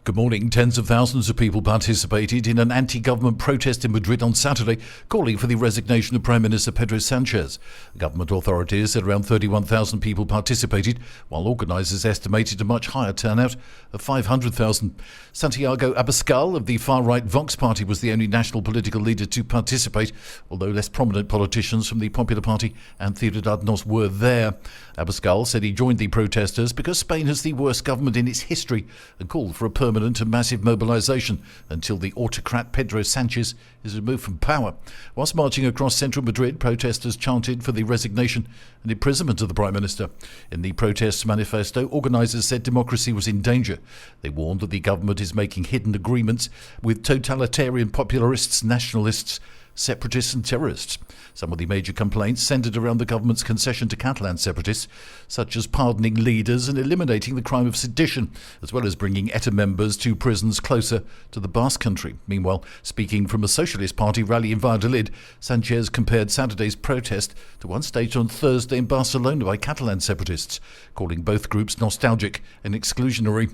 Good morning. Tens of thousands of people participated in an anti-government protest in Madrid on Saturday, calling for the resignation of Prime Minister Pedro Sanchez. Government authorities said around 31,000 people participated, while organisers estimated a much higher turnout of 500,000. Santiago Abascal of the far-right Vox Party was the only national political leader to participate, although less prominent politicians from the Popular Party and Ciudadanos were there. Abascal said he joined the protesters because Spain has the worst government in its history and called for a permanent and massive mobilisation until the autocrat Pedro Sanchez is removed from power. Whilst marching across central Madrid, protesters chanted for the resignation and imprisonment of the Prime Minister. In the protest manifesto, organisers said democracy was in danger. They warned that the government is making hidden agreements with totalitarian popularists, nationalists, separatists and terrorists. Some of the major complaints centred around the government's concession to Catalan separatists, such as pardoning leaders and eliminating the crime of sedition, as well as bringing ETA members to prisons closer to the Basque Country. Meanwhile, speaking from a Socialist Party rally in Valladolid, Sanchez compared Saturday's protest to one staged on Thursday in Barcelona by Catalan separatists, calling both groups nostalgic and exclusionary.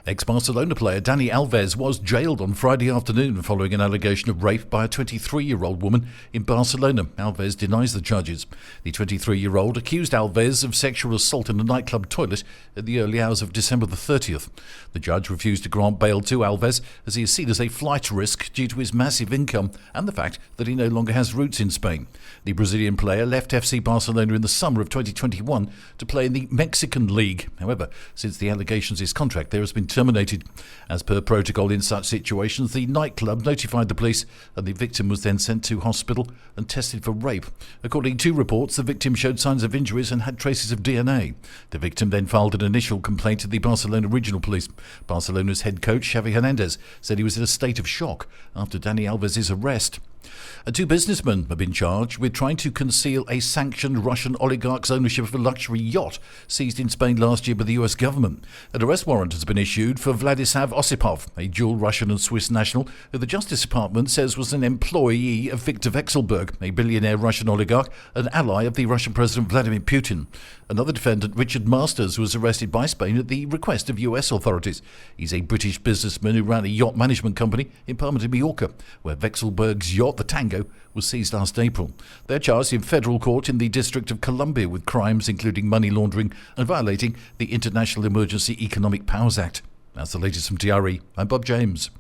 Ex-Barcelona player Dani Alves was jailed on Friday afternoon following an allegation of rape by a 23-year-old woman in Barcelona. Alves denies the charges. The 23-year-old accused Alves of sexual assault in a nightclub toilet at the early hours of December the 30th. The judge refused to grant bail to Alves as he is seen as a flight risk due to his massive income and the fact that he no longer has roots in Spain. The Brazilian player left FC Barcelona in the summer of 2021 to play in the Mexican League. However, since the allegations, his contract there has been terminated. As per protocol in such situations, the nightclub notified the police and the victim was then sent to hospital and tested for rape. According to reports, the victim showed signs of injuries and had traces of DNA. The victim then filed an initial complaint to the Barcelona Regional Police. Barcelona's head coach, Xavi Hernandez, said he was in a state of shock after Dani Alves' arrest. Two businessmen have been charged with trying to conceal a sanctioned Russian oligarch's ownership of a luxury yacht seized in Spain last year by the US government. An arrest warrant has been issued for Vladislav Osipov, a dual Russian and Swiss national, who the Justice Department says was an employee of Viktor Vekselberg, a billionaire Russian oligarch, an ally of the Russian President Vladimir Putin. Another defendant, Richard Masters, was arrested by Spain at the request of US authorities. He's a British businessman who ran a yacht management company in Palma de Mallorca, where Vekselberg's yacht, the Tango, was seized last April. They're charged in federal court in the District of Columbia with crimes including money laundering and violating the International Emergency Economic Powers Act. That's the latest from TRE. I'm Bob James.